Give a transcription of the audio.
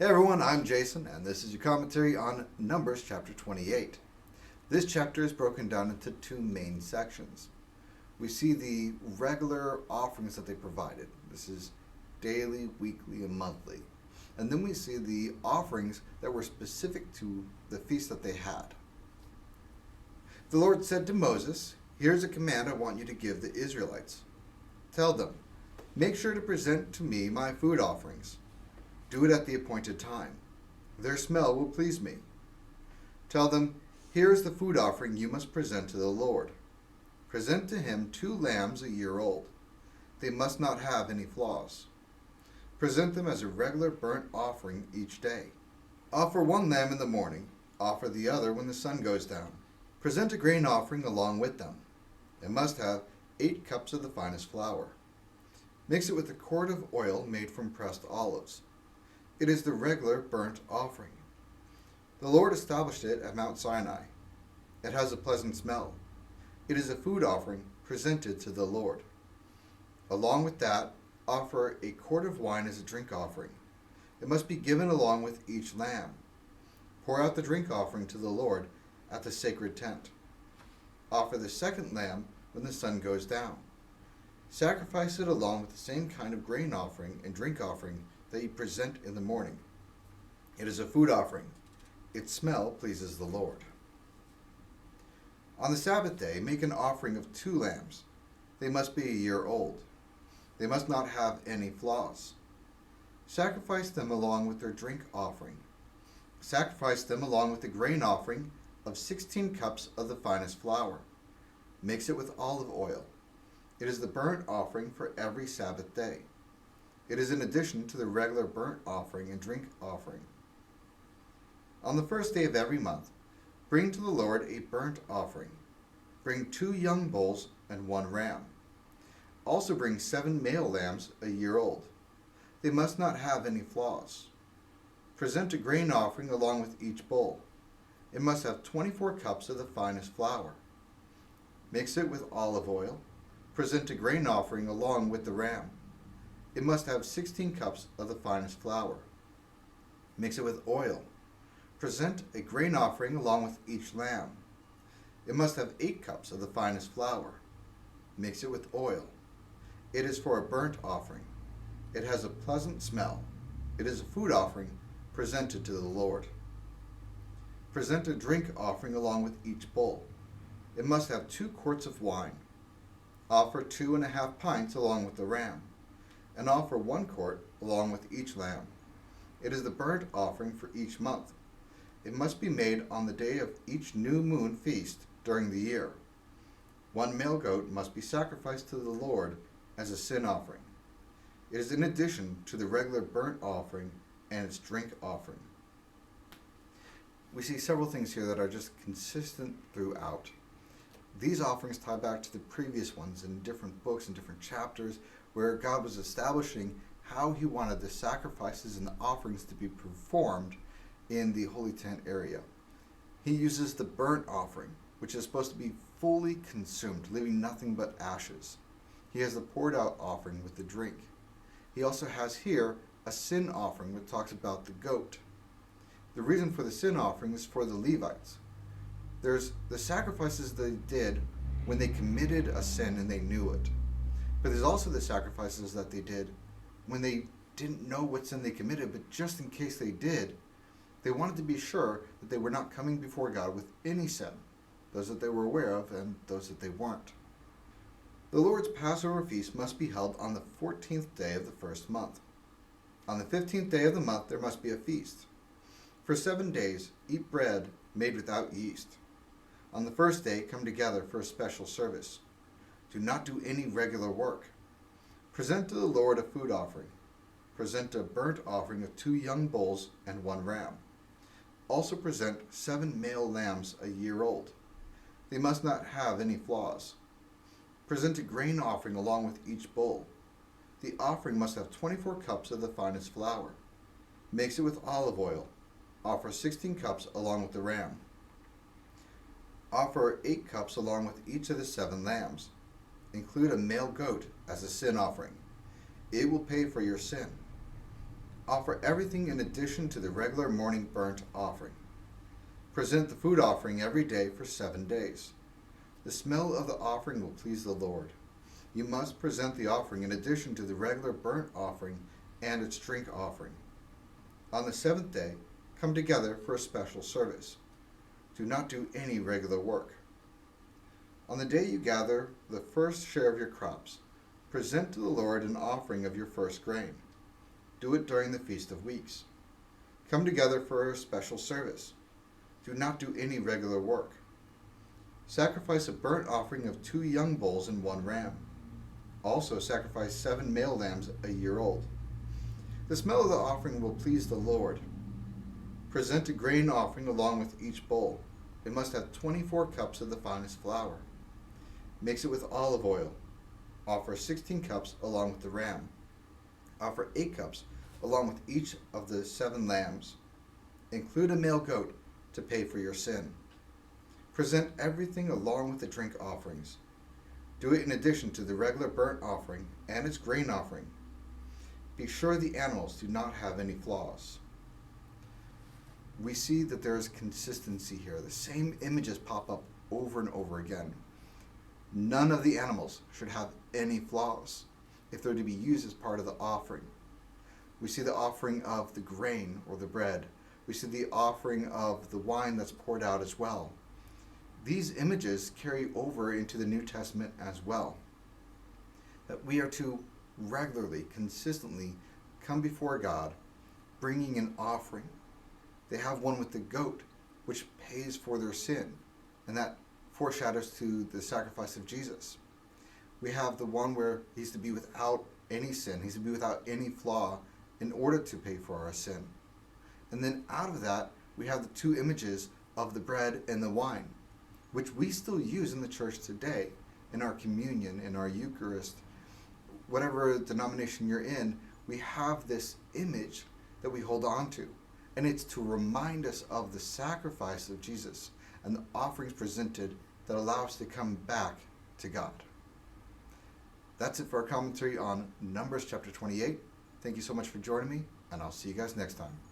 Hey everyone, I'm Jason, and this is your commentary on Numbers chapter 28. This chapter is broken down into two main sections. We see the regular offerings that they provided. This is daily, weekly, and monthly. And then we see the offerings that were specific to the feast that they had. The Lord said to Moses, "Here's a command I want you to give the Israelites. Tell them, make sure to present to me my food offerings. Do it at the appointed time. Their smell will please me. Tell them, here is the food offering you must present to the Lord. Present to him 2 lambs a year old. They must not have any flaws. Present them as a regular burnt offering each day. Offer 1 lamb in the morning. Offer the other when the sun goes down. Present a grain offering along with them. It must have 8 cups of the finest flour. Mix it with a quart of oil made from pressed olives. It is the regular burnt offering. The Lord established it at Mount Sinai. It has a pleasant smell. It is a food offering presented to the Lord. Along with that, offer a quart of wine as a drink offering. It must be given along with each lamb. Pour out the drink offering to the Lord at the sacred tent. Offer the second lamb when the sun goes down. Sacrifice it along with the same kind of grain offering and drink offering that you present in the morning. It is a food offering. Its smell pleases the Lord. On the Sabbath day, make an offering of 2 lambs. They must be a year old. They must not have any flaws. Sacrifice them along with their drink offering. Sacrifice them along with the grain offering of 16 cups of the finest flour. Mix it with olive oil. It is the burnt offering for every Sabbath day. It is in addition to the regular burnt offering and drink offering. On the first day of every month, bring to the Lord a burnt offering. Bring 2 young bulls and 1 ram. Also bring 7 male lambs a year old. They must not have any flaws. Present a grain offering along with each bull. It must have 24 cups of the finest flour. Mix it with olive oil. Present a grain offering along with the ram. It must have 16 cups of the finest flour. Mix it with oil. Present a grain offering along with each lamb. It must have 8 cups of the finest flour. Mix it with oil. It is for a burnt offering. It has a pleasant smell. It is a food offering presented to the Lord. Present a drink offering along with each bull. It must have 2 quarts of wine. Offer 2.5 pints along with the ram, and offer 1 quart along with each lamb. It is the burnt offering for each month. It must be made on the day of each new moon feast during the year. 1 male goat must be sacrificed to the Lord as a sin offering. It is in addition to the regular burnt offering and its drink offering. We see several things here that are just consistent throughout. These offerings tie back to the previous ones in different books and different chapters where God was establishing how he wanted the sacrifices and the offerings to be performed in the Holy Tent area. He uses the burnt offering, which is supposed to be fully consumed, leaving nothing but ashes. He has the poured out offering with the drink. He also has here a sin offering, which talks about the goat. The reason for the sin offering is for the Levites. There's the sacrifices they did when they committed a sin and they knew it. But there's also the sacrifices that they did when they didn't know what sin they committed, but just in case they did, they wanted to be sure that they were not coming before God with any sin, those that they were aware of and those that they weren't. The Lord's Passover feast must be held on the 14th day of the first month. On the 15th day of the month there must be a feast. For 7 days, eat bread made without yeast. On the first day, come together for a special service. Do not do any regular work. Present to the Lord a food offering. Present a burnt offering of 2 young bulls and 1 ram. Also present 7 male lambs a year old. They must not have any flaws. Present a grain offering along with each bull. The offering must have 24 cups of the finest flour. Mix it with olive oil. Offer 16 cups along with the ram. Offer 8 cups along with each of the 7 lambs. Include a male goat as a sin offering. It will pay for your sin. Offer everything in addition to the regular morning burnt offering. Present the food offering every day for 7 days. The smell of the offering will please the Lord. You must present the offering in addition to the regular burnt offering and its drink offering. On the 7th day, come together for a special service. Do not do any regular work. On the day you gather the first share of your crops, present to the Lord an offering of your first grain. Do it during the Feast of Weeks. Come together for a special service. Do not do any regular work. Sacrifice a burnt offering of 2 young bulls and 1 ram. Also sacrifice 7 male lambs a year old. The smell of the offering will please the Lord. Present a grain offering along with each bowl. It must have 24 cups of the finest flour. Mix it with olive oil. Offer 16 cups along with the ram. Offer 8 cups along with each of the 7 lambs. Include a male goat to pay for your sin. Present everything along with the drink offerings. Do it in addition to the regular burnt offering and its grain offering. Be sure the animals do not have any flaws. We see that there is consistency here. The same images pop up over and over again. None of the animals should have any flaws if they're to be used as part of the offering. We see the offering of the grain or the bread. We see the offering of the wine that's poured out as well. These images carry over into the New Testament as well. That we are to regularly, consistently come before God, bringing an offering. They have one with the goat, which pays for their sin, and that foreshadows to the sacrifice of Jesus. We have the one where he's to be without any sin, he's to be without any flaw in order to pay for our sin. And then out of that, we have the 2 images of the bread and the wine, which we still use in the church today, in our communion, in our Eucharist, whatever denomination you're in, we have this image that we hold on to. And it's to remind us of the sacrifice of Jesus and the offerings presented that allow us to come back to God. That's it for our commentary on Numbers chapter 28. Thank you so much for joining me, and I'll see you guys next time.